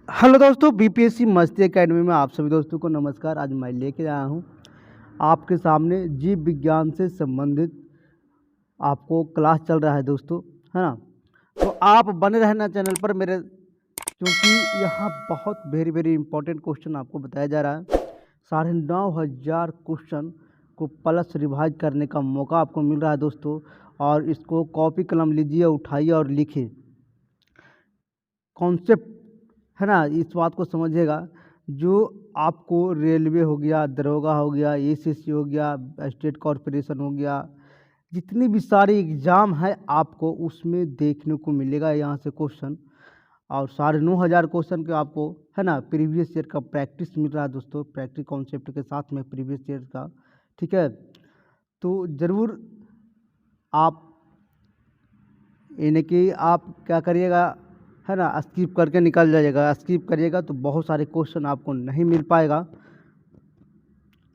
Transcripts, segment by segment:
Hello दोस्तों, BPSC मस्ती academy में आप सभी दोस्तों को नमस्कार। आज मैं लेके आया हूँ आपके सामने जीव विज्ञान से संबंधित आपको क्लास चल रहा है दोस्तों, है ना। तो आप बने रहना चैनल पर मेरे, क्योंकि यहाँ बहुत वेरी वेरी इंपॉर्टेंट क्वेश्चन आपको बताया जा रहा है। 9,500 क्वेश्चन को प्लस रिवाइज करने का मौका आपको मिल रहा है दोस्तों। और इसको कॉपी कलम लीजिए, उठाइए और लिखिए। कॉन्सेप्ट है ना, इस बात को समझिएगा। जो आपको रेलवे हो गया, दरोगा हो गया, एसएससी हो गया, स्टेट कॉर्पोरेशन हो गया, जितनी भी सारी एग्ज़ाम है आपको उसमें देखने को मिलेगा यहाँ से क्वेश्चन। और 9,500 क्वेश्चन के आपको है ना प्रीवियस ईयर का प्रैक्टिस मिल रहा है दोस्तों, प्रैक्टिस कॉन्सेप्ट के साथ में प्रीवियस ईयर का। ठीक है, तो ज़रूर आप यानी कि आप क्या करिएगा, है ना, स्किप करके निकल जाइएगा। स्किप करिएगा तो बहुत सारे क्वेश्चन आपको नहीं मिल पाएगा।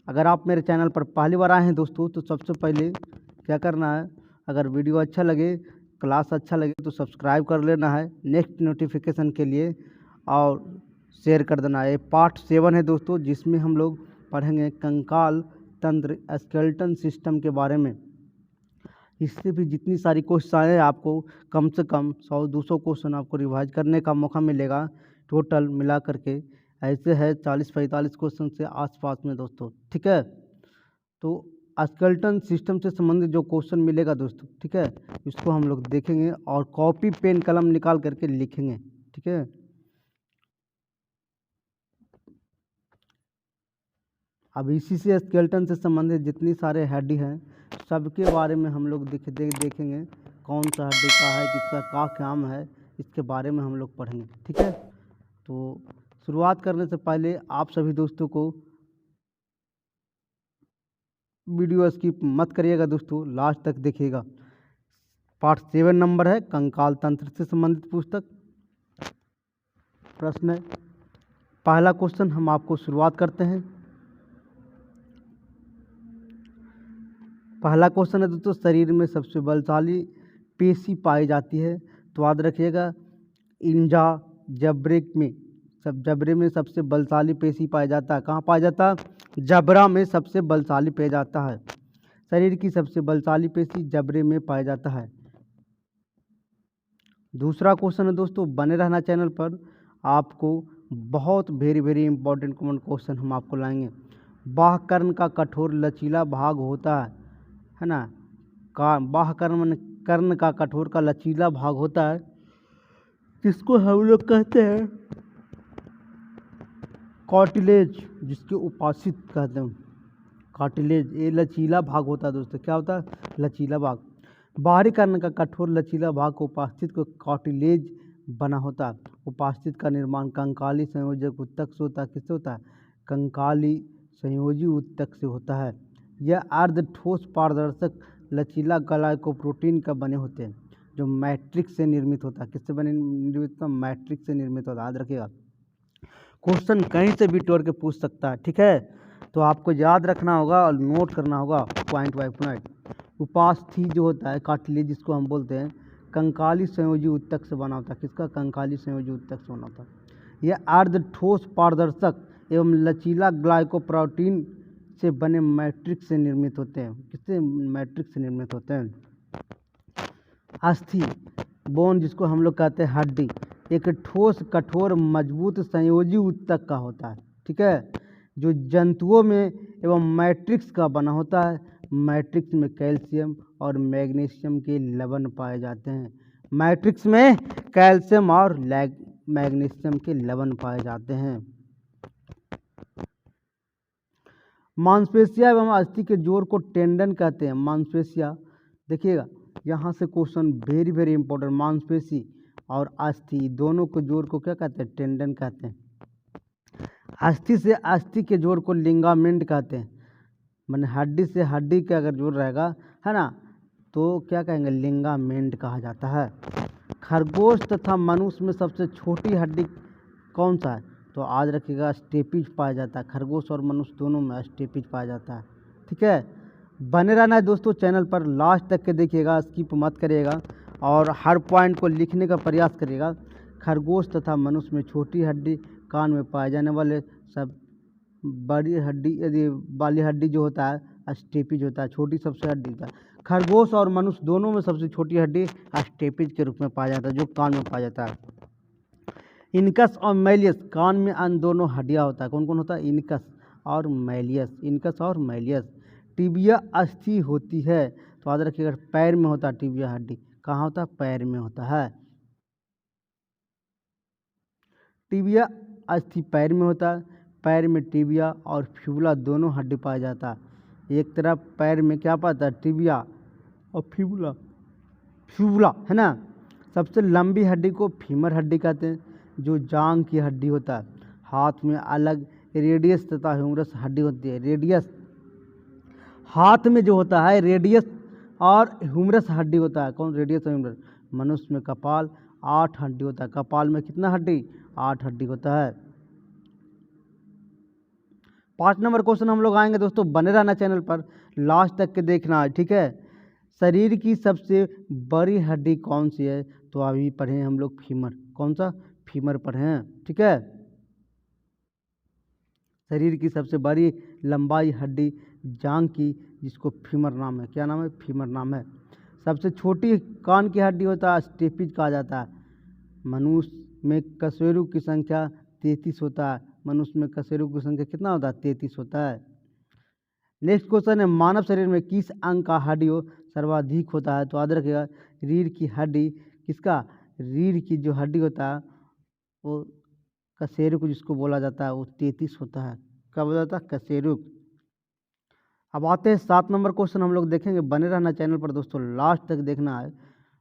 अगर आप मेरे चैनल पर पहली बार आए हैं दोस्तों, तो सबसे पहले क्या करना है, अगर वीडियो अच्छा लगे, क्लास अच्छा लगे तो सब्सक्राइब कर लेना है नेक्स्ट नोटिफिकेशन के लिए, और शेयर कर देना है। पार्ट 7 है दोस्तों, जिसमें हम लोग पढ़ेंगे कंकाल तंत्र स्केलेटन सिस्टम के बारे में। इससे भी जितनी सारी क्वेश्चन है आपको कम से कम 100-200 क्वेश्चन आपको रिवाइज करने का मौका मिलेगा। टोटल मिला करके ऐसे है 40-45 क्वेश्चन से आसपास में दोस्तों। ठीक है, तो स्केलेटन सिस्टम से संबंधित जो क्वेश्चन मिलेगा दोस्तों, ठीक है, इसको हम लोग देखेंगे और कॉपी पेन कलम निकाल करके लिखेंगे। ठीक है, अब इसी से स्केलेटन से संबंधित जितनी सारे हड्डी हैं सबके बारे में हम लोग देखेंगे कौन सा हड्डी का है, किसका क्या काम है, इसके बारे में हम लोग पढ़ेंगे। ठीक है, तो शुरुआत करने से पहले आप सभी दोस्तों को वीडियो स्किप मत करिएगा दोस्तों, लास्ट तक देखिएगा। पार्ट 7 नंबर है कंकाल तंत्र से संबंधित पुस्तक। प्रश्न है, पहला क्वेश्चन हम आपको शुरुआत करते हैं। पहला क्वेश्चन है दोस्तों, शरीर में सबसे बलशाली पेशी पाई जाती है। तो याद रखिएगा, इंजा जबड़े में सबसे बलशाली पेशी पाया जाता है। कहाँ पाया जाता है? जबड़ा में सबसे बलशाली पाया जाता है। शरीर की सबसे बलशाली पेशी जबड़े में पाया जाता है। दूसरा क्वेश्चन है दोस्तों, बने रहना चैनल पर, आपको बहुत very very important common question हम आपको लाएंगे। बाह्य कर्ण का कठोर लचीला भाग होता है ना, बाह्य कर्ण का कठोर का लचीला भाग होता है, जिसको हम लोग कहते हैं कार्टिलेज, जिसके उपाशित कहते हैं कार्टिलेज। ये लचीला भाग होता है दोस्तों। क्या होता है? लचीला भाग। बाहरी कर्ण का कठोर लचीला भाग को उपास्थित को कार्टिलेज बना होता है। उपास्थित का निर्माण कंकाली संयोजक ऊतक से होता है। किससे होता है? कंकाली संयोजी ऊतक से होता है। यह अर्ध ठोस पारदर्शक लचीला ग्लाइकोप्रोटीन का बने होते हैं, जो मैट्रिक्स से निर्मित होता है। किससे बने निर्मित होता है? मैट्रिक्स से निर्मित होता है। याद रखिएगा, क्वेश्चन कहीं से भी तोड़ के पूछ सकता है। ठीक है, तो आपको याद रखना होगा और नोट करना होगा पॉइंट बाय पॉइंट। उपास्थि जो होता है कार्टिलेज, जिसको हम बोलते हैं, कंकाली संयोजी ऊतक से बना होता है। किसका? कंकाली संयोजी ऊतक से बना होता है। यह अर्ध ठोस पारदर्शक एवं लचीला ग्लाइकोप्रोटीन से बने मैट्रिक्स से निर्मित होते हैं। किससे? मैट्रिक्स से निर्मित होते हैं। अस्थि बोन, जिसको हम लोग कहते हैं हड्डी, एक ठोस कठोर मजबूत संयोजी ऊतक का होता है। ठीक है, जो जंतुओं में एवं मैट्रिक्स का बना होता है। मैट्रिक्स में कैल्शियम और मैग्नीशियम के लवण पाए जाते हैं। मैट्रिक्स में कैल्शियम और मैग्नीशियम के लवण पाए जाते हैं। मांसपेशियां एवं अस्थि के जोड़ को टेंडन कहते हैं। मांसपेशियां, देखिएगा यहाँ से क्वेश्चन वेरी वेरी इंपॉर्टेंट। मांसपेशी और अस्थि दोनों को जोड़ को क्या कहते हैं? टेंडन कहते हैं। अस्थि से अस्थि के जोड़ को लिंगामेंट कहते हैं। मैंने हड्डी से हड्डी का अगर जोड़ रहेगा, है ना, तो क्या कहेंगे? लिंगामेंट कहा जाता है। खरगोश तथा मनुष्य में सबसे छोटी हड्डी कौन सा है? तो आज रखिएगा, स्टेपिज पाया जाता है। खरगोश और मनुष्य दोनों में स्टेपिज पाया जाता है। ठीक है, बने रहना है दोस्तों चैनल पर, लास्ट तक के देखिएगा, स्किप मत करिएगा और हर पॉइंट को लिखने का प्रयास करिएगा। खरगोश तथा मनुष्य में छोटी हड्डी, कान में पाए जाने वाले सब बड़ी हड्डी यदि वाली हड्डी जो होता है स्टेपिज होता है, छोटी सबसे हड्डी होता है। खरगोश और मनुष्य दोनों में सबसे छोटी हड्डी स्टेपिज के रूप में पाया जाता है, जो कान में पाया जाता है। इनकस और मैलियस, कान में अन्य दोनों हड्डियाँ होता है। कौन कौन होता है? इनकस और मैलियस, इनकस और मैलियस। टिबिया अस्थि होती है, तो याद रखिएगा पैर में होता है टिबिया हड्डी। कहाँ होता है? पैर में होता है। टिबिया अस्थि पैर में होता है। पैर में टिबिया और फ्यूला दोनों हड्डी पाया जाता है। एक तरफ पैर में क्या पाता है? टिबिया और फ्यूला, फ्यूला है ना। सबसे लंबी हड्डी को फीमर हड्डी कहते हैं, जो जांग की हड्डी होता है। हाथ में अलग रेडियस तथा ह्यूमरस हड्डी होती है। रेडियस हाथ में जो होता है रेडियस और ह्यूमरस हड्डी होता है। कौन? रेडियस और ह्यूमरस। मनुष्य में कपाल 8 हड्डी होता है। कपाल में कितना हड्डी? 8 हड्डी होता है। 5 नंबर क्वेश्चन हम लोग आएंगे दोस्तों, बने रहना चैनल पर, लास्ट तक के देखना है, ठीक है। शरीर की सबसे बड़ी हड्डी कौन सी है? तो अभी पढ़े हम लोग फीमर। कौन सा? फीमर पढ़े हैं, ठीक है। शरीर की सबसे बड़ी लंबाई हड्डी जांग की, जिसको फीमर नाम है। क्या नाम है? फीमर नाम है। सबसे छोटी कान की हड्डी होता है स्टेपिज कहा जाता है। मनुष्य में कशेरुक की संख्या 33 होता है। मनुष्य में कशेरुक की संख्या कितना होता है? 33 होता है। नेक्स्ट क्वेश्चन है, मानव शरीर में किस अंग का हड्डी सर्वाधिक होता है? तो याद रखिएगा रीढ़ की हड्डी। किसका? रीढ़ की जो हड्डी होता है वो कशेरुक जिसको बोला जाता है, वो 33 होता है। क्या बोला जाता है? कशेरुक। अब आते हैं 7 नंबर क्वेश्चन हम लोग देखेंगे, बने रहना चैनल पर दोस्तों, लास्ट तक देखना है,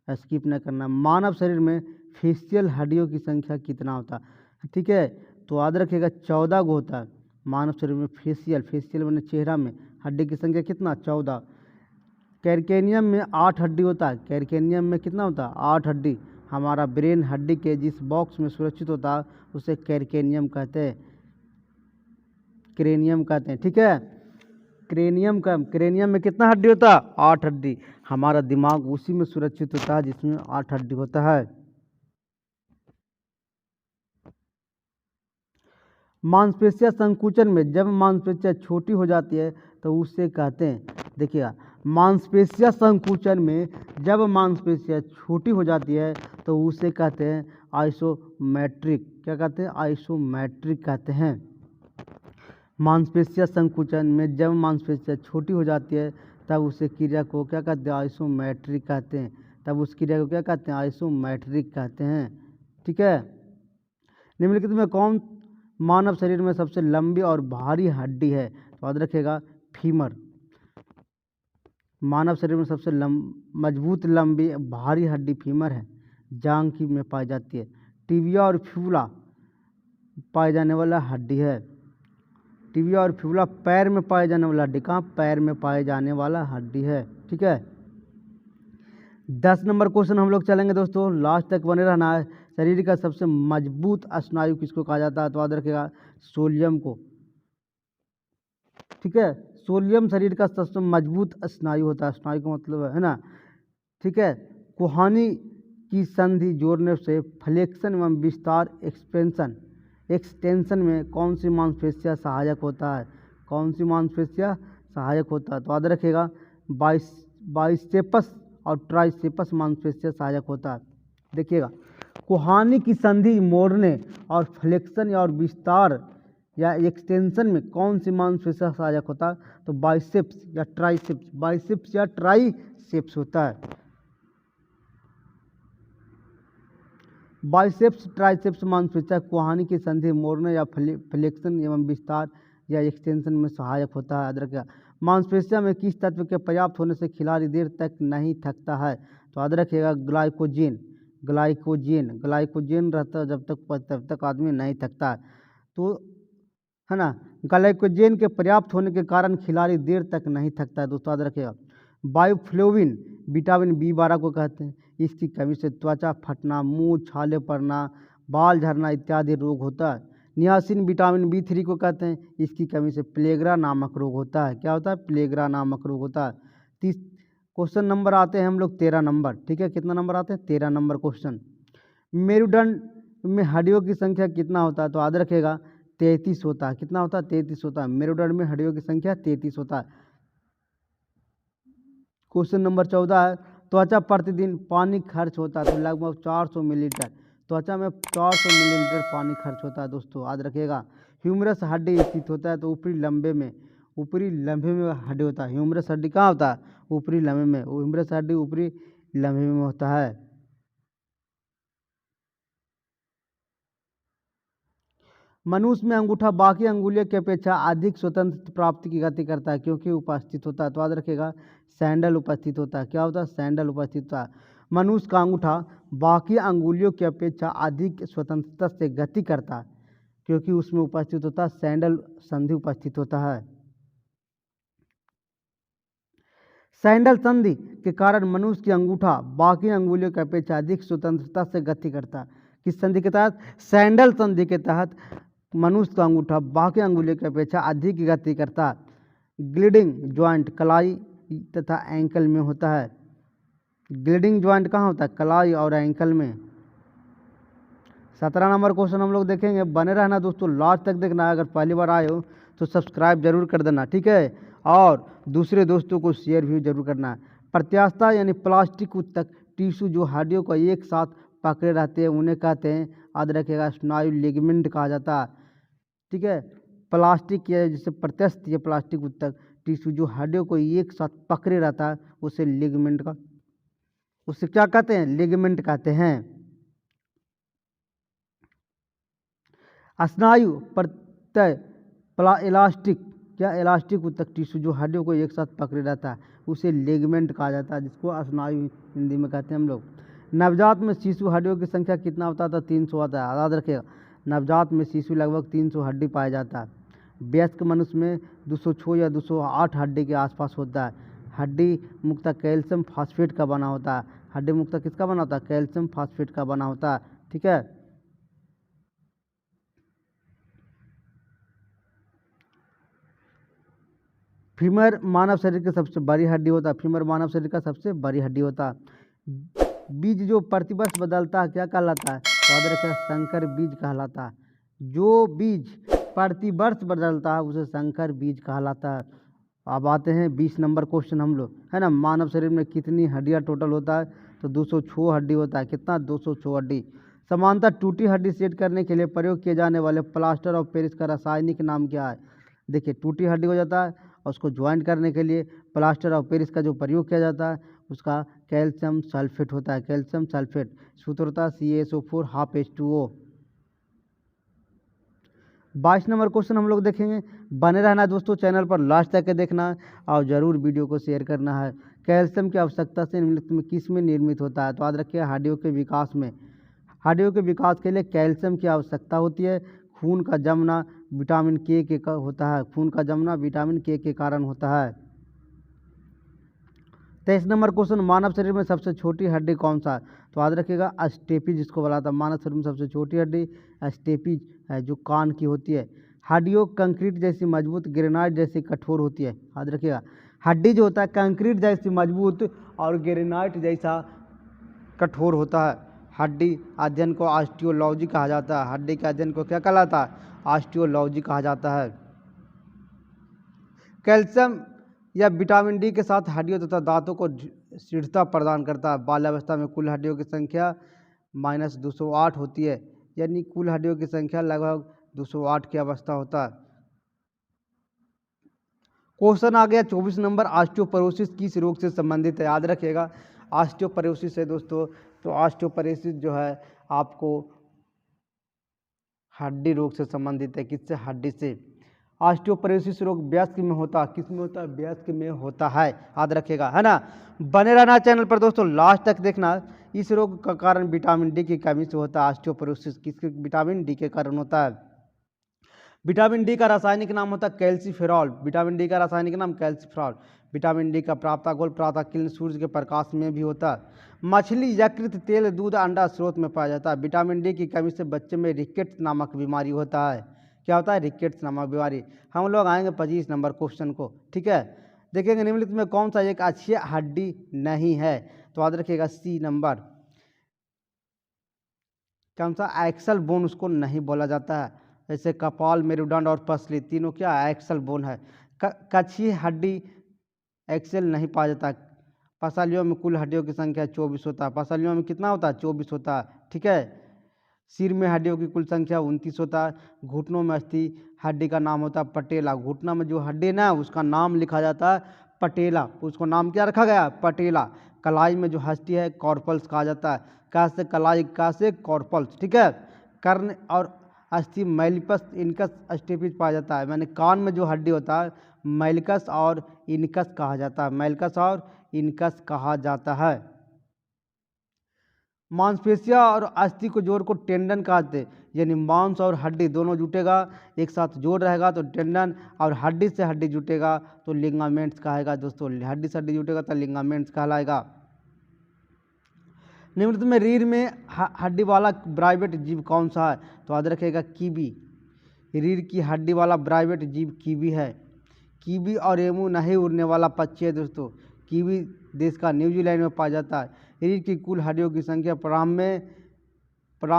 स्किप न करना। मानव शरीर में फेशियल हड्डियों की संख्या कितना होता है? ठीक है, तो याद रखिएगा 14 गो होता है मानव शरीर में। फेशियल मैंने चेहरा में हड्डी की संख्या कितना? 14। कैरकेनियम में 8 हड्डी होता है। कैरकेनियम में कितना होता है? 8 हड्डी। हमारा ब्रेन हड्डी के जिस बॉक्स में सुरक्षित होता है उसे कैरकेनियम कहते हैं, क्रेनियम कहते हैं, ठीक है। क्रेनियम में कितना हड्डी होता है? 8 हड्डी। हमारा दिमाग उसी में सुरक्षित होता है जिसमें 8 हड्डी होता है। मांसपेशियां संकुचन में जब मांसपेशियां छोटी हो जाती है तो उससे कहते हैं, देखिएगा मांसपेशियां संकुचन में जब मांसपेशियां छोटी हो जाती है तो उसे कहते हैं आइसोमेट्रिक। क्या कहते हैं? आइसोमेट्रिक कहते हैं। मांसपेशियां संकुचन में जब मांसपेशियां छोटी हो जाती है तब उसे क्रिया को क्या कहते हैं? आइसोमेट्रिक कहते हैं। तब उस क्रिया को क्या कहते हैं? आइसोमेट्रिक कहते हैं, ठीक है। निम्नलिखित में कौन मानव शरीर में सबसे लंबी और भारी हड्डी है? तो याद रखिएगा फीमर। मानव शरीर में सबसे मजबूत लंबी भारी हड्डी फीमर है, जांग की में पाई जाती है। टिबिया और फ्यूला पाए जाने वाला हड्डी है। टिबिया और फ्यूला पैर में पाए जाने वाला हड्डी। कहाँ? पैर में पाए जाने वाला हड्डी है, ठीक है। 10 नंबर क्वेश्चन हम लोग चलेंगे दोस्तों, लास्ट तक बने रहना है। शरीर का सबसे मजबूत स्नायु किसको कहा जाता है? तो याद रखिएगा सोलियम को, ठीक है। सोलियम शरीर का सबसे मजबूत स्नायु होता है। स्नायु का मतलब है ना, ठीक है। कुहानी की संधि जोड़ने से फ्लेक्शन एवं विस्तार एक्सटेंशन में कौन सी मांसपेशियां सहायक होता है? कौन सी मांसपेशियां सहायक होता है? तो याद रखिएगा बाइसेप्स और ट्राइसेप्स मांसपेशियां सहायक होता है। देखिएगा कुहानी की संधि मोड़ने और फ्लेक्शन और विस्तार या एक्सटेंशन में कौन सी मांसपेशियां सहायक होता है? तो बाइसेप्स या ट्राइसेप्स, बाइसेप्स या ट्राइसेप्स होता है। बाइसेप्स ट्राइसेप्स मांसपेशियां कुहानी की संधि मोड़ने या फ्लेक्शन एवं विस्तार या एक्सटेंशन में सहायक होता है। याद रखिएगा मांसपेशियां में किस तत्व के पर्याप्त होने से खिलाड़ी देर तक नहीं थकता है? तो याद रखिएगा ग्लाइकोजेन। ग्लाइकोजेन रहता है तब तक आदमी नहीं थकता है, तो है ना। ग्लाइकोजेन के पर्याप्त होने के कारण खिलाड़ी देर तक नहीं थकता है दोस्तों, याद रखिएगा। बायोफ्लोविन विटामिन B12 को कहते हैं। इसकी कमी से त्वचा फटना, मुंह छाले पड़ना, बाल झड़ना इत्यादि रोग होता है। नियासिन विटामिन B3 को कहते हैं। इसकी कमी से प्लेग्रा नामक रोग होता है। क्या होता है? प्लेग्रा नामक रोग होता है। 30 क्वेश्चन नंबर आते हैं हम लोग 13 नंबर, ठीक है। कितना नंबर आते हैं? 13 नंबर क्वेश्चन। मेरुदंड में हड्डियों की संख्या कितना होता है? तो याद रखिएगा 33 होता है। कितना होता है? 33 होता है। मेरुदंड में हड्डियों की संख्या 33 होता है। क्वेश्चन नंबर 14 है, त्वचा प्रतिदिन पानी खर्च होता है तो लगभग 400 मिलीलीटर। त्वचा में 400 मिलीलीटर पानी खर्च होता है दोस्तों, याद रखिएगा। ह्यूमरस हड्डी स्थित होता है तो ऊपरी लंबे में हड्डी होता है। ह्यूमरस हड्डी कहाँ होता है? ऊपरी लंबे में। ह्यूमरस हड्डी ऊपरी लंबे में होता है। मनुष्य में अंगूठा बाकी अंगुलियों की अपेक्षा अधिक स्वतंत्र प्राप्ति की गति करता है क्योंकि उपस्थित होता है। तो याद रखिएगा सैंडल उपस्थित होता है। क्या होता है? सैंडल उपस्थित होता है। मनुष्य का अंगूठा बाकी अंगुलियों की अपेक्षा अधिक स्वतंत्रता से गति करता है क्योंकि उसमें उपस्थित होता है सैंडल संधि उपस्थित होता है। सैंडल संधि के कारण मनुष्य की अंगूठा बाकी अंगुलियों की अपेक्षा अधिक स्वतंत्रता से गति करता है। किस संधि के तहत? सैंडल संधि के तहत मनुष्य का अंगूठा बाकी अंगुलियों की अपेक्षा अधिक गति करता है। ग्लिडिंग ज्वाइंट कलाई तथा एंकल में होता है। ग्लिडिंग ज्वाइंट कहाँ होता है? कलाई और एंकल में। 17 नंबर क्वेश्चन हम लोग देखेंगे। बने रहना दोस्तों, लास्ट तक देखना। अगर पहली बार आए हो तो सब्सक्राइब जरूर कर देना, ठीक है, और दूसरे दोस्तों को शेयर भी जरूर करना। प्रत्यास्था यानी प्लास्टिक उत्तक टिश्यू जो हड्डियों को एक साथ पकड़े रहते हैं उन्हें कहते हैं, याद रखिएगा, स्नायु लिगामेंट कहा जाता है, ठीक है। प्लास्टिक या जैसे प्रत्यास्थ या प्लास्टिक उत्तक टिश्यू जो हड्डियों को एक साथ पकड़े रहता है उसे क्या कहते हैं? लिगामेंट कहते हैं। स्नायु प्रत्यय इलास्टिक उत्तक टिश्यू जो हड्डियों को एक साथ पकड़े रहता है उसे लिगामेंट कहा जाता है, जिसको स्नायु हिंदी में कहते हैं हम लोग। नवजात में शिशु हड्डियों की संख्या कितना होता था? 300 होता है, याद रखिएगा। नवजात में शिशु लगभग 300 हड्डी पाया जाता है। वयस्क मनुष्य में 206 या 208 हड्डी के आसपास होता है। हड्डी मुक्ता कैल्शियम फास्फेट का बना होता है। हड्डी मुक्ता किसका बना होता है? कैल्शियम फास्फेट का बना होता है, ठीक है। फीमर मानव शरीर की सबसे बड़ी हड्डी होता है। फीमर मानव शरीर का सबसे बड़ी हड्डी होता है। बीज जो प्रतिवर्ष बदलता है क्या कहलाता है? तो याद रखिएगा संकर बीज कहलाता है। जो बीज प्रतिवर्ष बदलता है उसे संकर बीज कहलाता है। अब आते हैं 20 नंबर क्वेश्चन हम लोग, है ना। मानव शरीर में कितनी हड्डियां टोटल होता है? तो 206 हड्डी होता है। कितना? 206 हड्डी। समानता टूटी हड्डी सेट करने के लिए प्रयोग किए जाने वाले प्लास्टर ऑफ पेरिस का रासायनिक नाम क्या है? देखिए, टूटी हड्डी हो जाता है और उसको ज्वाइंट करने के लिए प्लास्टर ऑफ पेरिस का जो प्रयोग किया जाता है उसका कैल्शियम सल्फेट होता है। कैल्शियम सल्फेट सूत्र होता है CaSO4 half H2O। 22 number question हम लोग देखेंगे। बने रहना दोस्तों, चैनल पर लास्ट तक के देखना और ज़रूर वीडियो को शेयर करना है। कैल्शियम की आवश्यकता से निम्नलिखित में किस में निर्मित होता है? तो याद रखिए हड्डियों के विकास में। हड्डियों के विकास के लिए कैल्शियम की आवश्यकता होती है। खून का जमना विटामिन के होता है। खून का जमना विटामिन के कारण होता है। 23 नंबर क्वेश्चन, मानव शरीर में सबसे छोटी हड्डी कौन सा है? तो याद रखिएगा स्टेपीज जिसको बोला था। मानव शरीर में सबसे छोटी हड्डी स्टेपीज है जो कान की होती है। हड्डियों कंक्रीट जैसी मजबूत, ग्रेनाइट जैसी कठोर होती है। याद रखिएगा हड्डी जो होता है कंक्रीट जैसी मजबूत और ग्रेनाइट जैसा कठोर होता है। हड्डी अध्ययन को ऑस्टियोलॉजी कहा जाता है। हड्डी के अध्ययन को क्या कहलाता है? ऑस्टियोलॉजी कहा जाता है। कैल्शियम या विटामिन डी के साथ हड्डियों तथा दांतों को दृढ़ता प्रदान करता है। बाल्यावस्था में कुल हड्डियों की संख्या -208 होती है, यानी कुल हड्डियों की संख्या लगभग 208 की अवस्था होता है। क्वेश्चन आ गया 24 नंबर, ऑस्टियोपोरोसिस किस रोग से संबंधित है? याद रखिएगा ऑस्टियोपोरोसिस है दोस्तों। तो ऑस्टियोपोरोसिस जो है आपको हड्डी रोग से संबंधित है। किससे? हड्डी से। ऑस्टियोपोरोसिस रोग वयस्क में होता है। किस में होता है? वयस्क में होता है, याद रखिएगा, है ना। बने रहना चैनल पर दोस्तों, लास्ट तक देखना। इस रोग का कारण विटामिन डी की कमी से होता है। ऑस्टियोपोरोसिस किसके? विटामिन डी के कारण होता है। विटामिन डी का रासायनिक नाम होता है कैल्सीफेरॉल। विटामिन डी का रासायनिक नाम कैल्सीफेरॉल। विटामिन डी का प्राप्ता गोल प्रातः किरण सूर्य के प्रकाश में भी होता है। मछली, यकृत, तेल, दूध, अंडा स्रोत में पाया जाता है। विटामिन डी की कमी से बच्चे में रिकेट्स नामक बीमारी होता है। क्या होता है? रिकेट्स नामक बीमारी। हम लोग आएंगे 25 नंबर क्वेश्चन को, ठीक है। देखेंगे निम्नलिखित में कौन सा एक अच्छी हड्डी नहीं है? तो याद रखिएगा C नंबर। कौन सा एक्सल बोन उसको नहीं बोला जाता है। जैसे कपाल, मेरुदंड और पसली तीनों क्या एक्सल बोन है। कच्छी हड्डी एक्सेल नहीं पाया जाता। पसलियों में कुल हड्डियों की संख्या 24 होता है। पसलियों में कितना होता है? 24 होता है। ठीक है। सिर में हड्डियों की कुल संख्या 29 होता है। घुटनों में अस्थि हड्डी का नाम होता है पटेला। घुटना में जो हड्डी ना उसका नाम लिखा जाता है पटेला। उसको नाम क्या रखा गया? पटेला। कलाई में जो हड्डी है कॉर्पल्स कहा जाता है। का से कलाई, का से कॉर्पल्स। ठीक है। कर्ण और अस्थि मैलिपस इनकस स्टेपिस पाया जाता है। मैंने कान में जो हड्डी होता है मैलिकस और इनकस कहा जाता है। मैलिकस और इनकस कहा जाता है। मांसपेशियां और अस्थि को जोड़ को टेंडन कहते हैं। यानी मांस और हड्डी दोनों जुटेगा, एक साथ जोड़ रहेगा तो टेंडन, और हड्डी से हड्डी जुटेगा तो लिगामेंट्स कहेगा दोस्तों। हड्डी से हड्डी जुटेगा तो लिगामेंट्स कहलाएगा। निम्नलिखित में रीढ़ में हड्डी वाला प्राइवेट जीव कौन सा है? तो याद रखिएगा कीवी। रीढ़ की हड्डी वाला प्राइवेट जीव कीवी है। कीवी और एमू नहीं उड़ने वाला पक्षी है दोस्तों। कीवी देश का न्यूजीलैंड में पाया जाता है। रीढ़ की कुल हड्डियों की संख्या प्रारंभ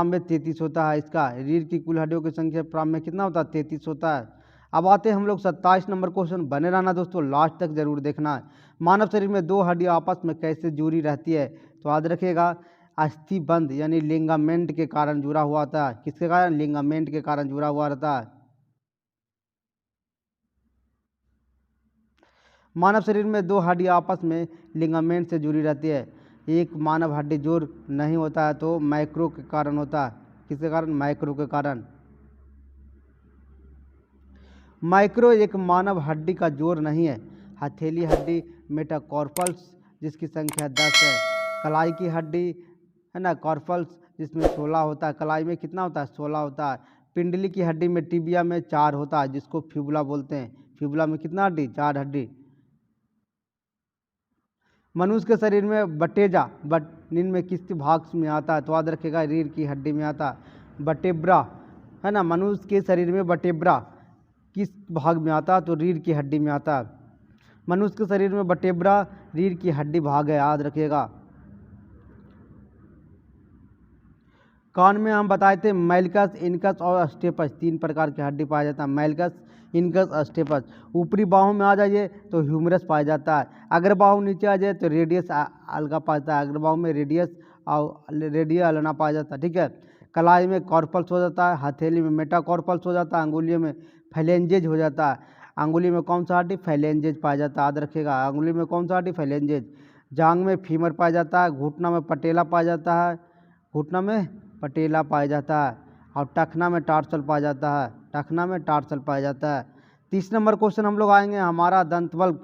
में 33 होता है। इसका रीढ़ की कुल हड्डियों की संख्या प्रारंभ में कितना होता है? 33 होता है। अब आते हैं हम लोग 27 नंबर क्वेश्चन। बने रहना दोस्तों, लास्ट तक जरूर देखना है। मानव शरीर में दो हड्डियां आपस में कैसे जुड़ी रहती है? तो याद रखिएगा अस्थिबंध यानी लिगामेंट के कारण जुड़ा हुआ होता है। किसके कारण? लिगामेंट के कारण जुड़ा हुआ रहता है। मानव शरीर में दो हड्डियां आपस में लिगामेंट से जुड़ी रहती है। एक मानव हड्डी जोड़ नहीं होता है तो माइक्रो के कारण होता है। किसके कारण? माइक्रो के कारण। माइक्रो एक मानव हड्डी का जोड़ नहीं है। हथेली हड्डी मेटाकॉर्पल्स जिसकी संख्या 10 है। कलाई की हड्डी है ना कॉर्पल्स जिसमें 16 होता है। कलाई में कितना होता है? 16 होता है। पिंडली की हड्डी में टिबिया में 4 होता है जिसको फ्यूबुला बोलते हैं। फ्यूबुला में कितना हड्डी? 4 हड्डी। मनुष्य के शरीर में बटेजा निम्न में किस भाग में आता है? तो याद रखेगा रीढ़ की हड्डी में आता है। बटेब्रा है ना। मनुष्य के शरीर में बटेब्रा किस भाग में आता है? तो रीढ़ की हड्डी में आता है। मनुष्य के शरीर में बटेब्रा रीढ़ की हड्डी भाग है, याद रखिएगा। कान में हम बताए थे मैलिकस, इनकस और स्टेपस 3 प्रकार की हड्डी पाया जाता है। मैलिकस, इनकस, स्टेपस। ऊपरी बाहों में आ जाइए तो ह्यूमरस पाया जाता है। अगर बाहु नीचे आ जाए तो रेडियस अलगा पाया जाता है। अगर बाहु में रेडियस और रेडिया अलना पाया जाता है। ठीक है। कलाई में कॉर्पल्स हो जाता है। हथेली में मेटाकॉर्पल्स हो जाता है। अंगुलियों में फैलेंजेज हो जाता है। अंगुली में कौन सा हड्डी? फैलेंजेज पाया जाता है, याद रखिएगा। अंगुली में कौन सा हड्डी? फैलेंजेज। जांग में फीमर पाया जाता है। घुटना में पटेला पाया जाता है। घुटना में पटेला पाया जाता है। और टखना में टार्सल पाया जाता है। टखना में टार्सल पाया जाता है। 30 नंबर क्वेश्चन हम लोग आएंगे। हमारा दंतबल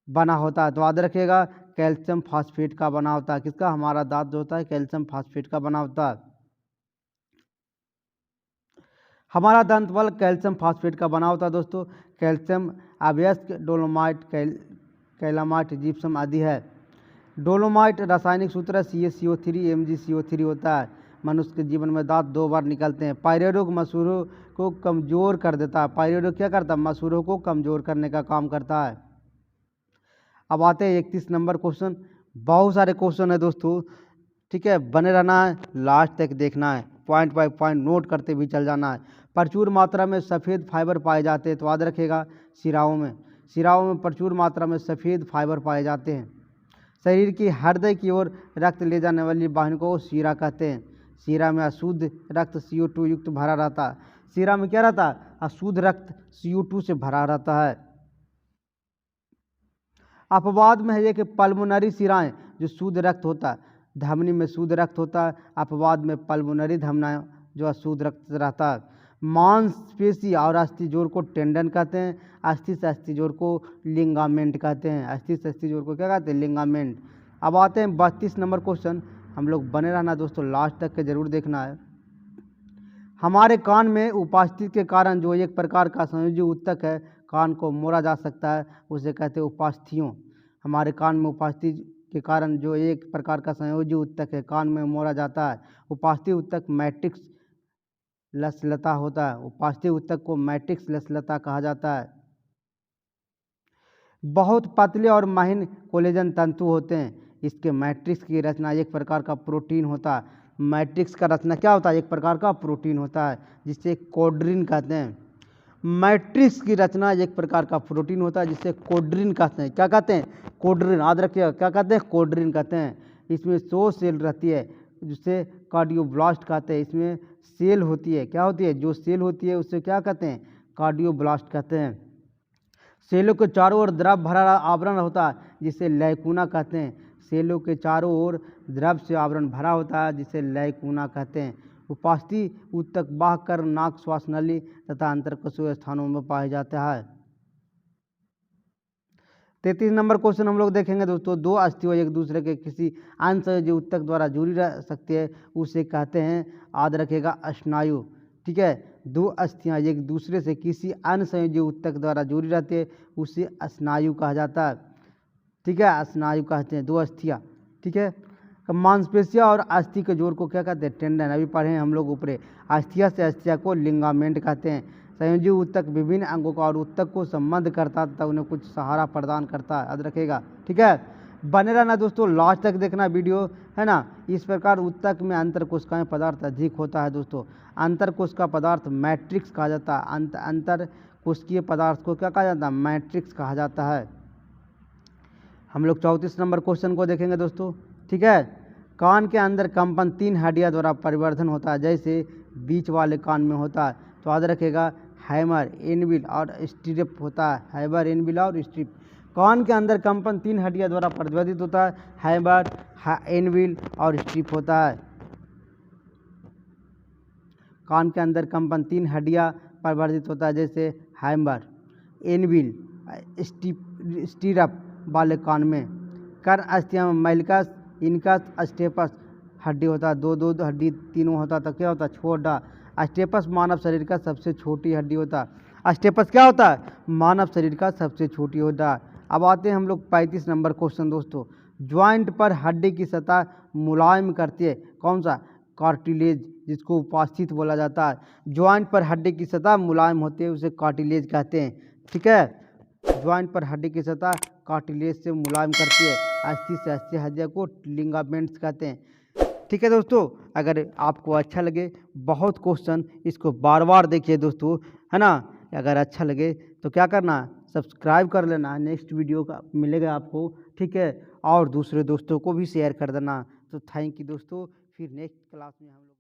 बना होता है तो याद रखिएगा कैल्शियम फास्फेट का बना होता है। किसका? हमारा दांत जो होता है कैल्शियम फास्फेट का बना होता है। हमारा दंतबल कैल्शियम फास्फेट का बना होता है दोस्तों। कैल्शियम अभ्यस्क, डोलोमाइट, कैलामाइट, जिप्सम आदि है। डोलोमाइट रासायनिक सूत्र है CaCO3 MgCO3 होता है। मनुष्य के जीवन में दांत 2 बार निकलते हैं। पायरियोरोग मसूड़ों को कमजोर कर देता है। पायरियोरोग क्या करता है? मसूड़ों को कमजोर करने का काम करता है। अब आते हैं 31 नंबर क्वेश्चन। बहुत सारे क्वेश्चन है दोस्तों, ठीक है। बने रहना है, लास्ट तक देखना है, पॉइंट बाय पॉइंट नोट करते भी चल जाना है। प्रचुर मात्रा में सफ़ेद फाइबर पाए जाते हैं तो याद रखिएगा शिराओं में प्रचुर मात्रा में सफ़ेद फाइबर पाए जाते हैं। शरीर की हृदय की ओर रक्त ले जाने वाली वाहिनी को शिरा कहते हैं। शिरा में अशुद्ध रक्त CO2 युक्त भरा रहता है। शिरा में क्या रहता है? अशुद्ध रक्त CO2 से भरा रहता है। अपवाद में है ये कि पल्मोनरी शिराएं जो शुद्ध रक्त होता है, धमनी में शुद्ध रक्त होता है। अपवाद में पल्मोनरी धमना जो अशुद्ध रक्त रहता है। मांसपेशी और अस्थि जोड़ को टेंडन कहते हैं। अस्थि से अस्थि जोड़ को लिगामेंट कहते हैं। अस्थि से अस्थि जोड़ को क्या कहते हैं? लिगामेंट। अब आते हैं 32 नंबर क्वेश्चन। हम लोग बने रहना दोस्तों, लास्ट तक के जरूर देखना है। हमारे कान में उपस्थिति के कारण जो एक प्रकार का संयोजी ऊतक है कान को मोड़ा जा सकता है, उसे कहते हैं उपास्थियों। हमारे कान में उपस्थिति के कारण जो एक प्रकार का संयोजी ऊतक है कान में मोड़ा जाता है। उपास्थि ऊतक मैट्रिक्स लसलता होता है। उपास्थि ऊतक को मैट्रिक्स लसलता कहा जाता है। बहुत पतले और महीन कोलेजन तंतु होते हैं। इसके मैट्रिक्स की रचना एक प्रकार का प्रोटीन होता है। मैट्रिक्स का रचना क्या होता है, एक प्रकार का प्रोटीन होता है जिसे कोड्रीन कहते हैं। मैट्रिक्स की रचना एक प्रकार का प्रोटीन होता है जिसे कोड्रीन कहते हैं। क्या कहते हैं, कोड्रीन, याद रखिएगा, क्या कहते हैं, कोड्रीन कहते हैं। इसमें 100 सेल रहती है जिसे कार्डियोब्लास्ट कहते हैं। इसमें सेल होती है, क्या होती है, जो सेल होती है उससे क्या कहते हैं, कार्डियोब्लास्ट कहते हैं। सेलों के चारों ओर द्रव भरा आवरण होता है जिसे लैकुना कहते हैं। सेलों के चारों ओर द्रव से आवरण भरा होता है जिसे लैकुना कहते हैं। उपस्थिति ऊतक, बाह्यकर, नाक, श्वास नली तथा अंतरकोशीय स्थानों में पाया जाता है। 33 नंबर क्वेश्चन हम लोग देखेंगे दोस्तों। दो अस्थियां एक दूसरे के किसी अंसंयोजी ऊतक द्वारा जुड़ी रह सकती है उसे कहते हैं, याद रखेगा, स्नायु। ठीक है, दो अस्थियां एक दूसरे से किसी अनसंयोजी ऊतक द्वारा जुड़ी रहती है उसे स्नायु कहा जाता है। ठीक है, स्नायु कहते हैं दो अस्थियां। ठीक है, मांसपेशियां और अस्थि के जोड़ को क्या कहते हैं, टेंडन। अभी पढ़े हैं हम लोग ऊपरे। अस्थिया से अस्थिया को लिंगामेंट कहते हैं। संयोजी ऊतक विभिन्न अंगों का और ऊतक को संबद्ध करता है तथा उन्हें कुछ सहारा प्रदान करता है, याद रखेगा। ठीक है, बने रहना दोस्तों, लास्ट तक देखना वीडियो, है ना। इस प्रकार ऊतक में अंतरकोशिकाएं पदार्थ अधिक होता है दोस्तों। अंतरकोशिका पदार्थ मैट्रिक्स कहा जाता है। अंतरकोशिकीय पदार्थ को क्या कहा जाता है, मैट्रिक्स कहा जाता है। हम लोग 34 नंबर क्वेश्चन को देखेंगे दोस्तों। ठीक है, कान के अंदर कंपन 3 हड्डियां द्वारा परिवर्धन होता है जैसे बीच वाले कान में होता है, तो याद रखेगा, हैमर, एनविल और स्ट्रिप होता है। हैमर, एनविल और स्ट्रिप। कान के अंदर कंपन 3 हड्डियां द्वारा परिवर्तित होता है, हैमर, एनविल और स्ट्रिप होता है। कान के अंदर कंपन 3 हड्डियां परिवर्तित होता है जैसे हैमर, एनविल, स्टीरप वाले कान में। कर्ण अस्थियां में मैलिकस, इनकस, स्टेपस हड्डी होता है। दो हड्डी तीनों होता है तो क्या होता है, छोटा। स्टेपस मानव शरीर का सबसे छोटी हड्डी होता है। स्टेपस क्या होता है, मानव शरीर का सबसे छोटी होता है। अब आते हैं हम लोग 35 नंबर क्वेश्चन दोस्तों। ज्वाइंट पर हड्डी की सतह मुलायम करती है, कौन सा, कार्टिलेज, जिसको उपस्थित बोला जाता है। ज्वाइंट पर हड्डी की सतह मुलायम होती है उसे कार्टिलेज कहते हैं। ठीक है, ज्वाइंट पर हड्डी की सतह कार्टिलेज से मुलायम करती है। अस्थि से अस्थि हड्डियों को लिगामेंट्स कहते हैं। ठीक है दोस्तों, अगर आपको अच्छा लगे, बहुत क्वेश्चन, इसको बार बार देखिए दोस्तों, है ना। अगर अच्छा लगे तो क्या करना, सब्सक्राइब कर लेना, नेक्स्ट वीडियो का मिलेगा आपको। ठीक है, और दूसरे दोस्तों को भी शेयर कर देना। तो थैंक यू दोस्तों, फिर नेक्स्ट क्लास में हम लोग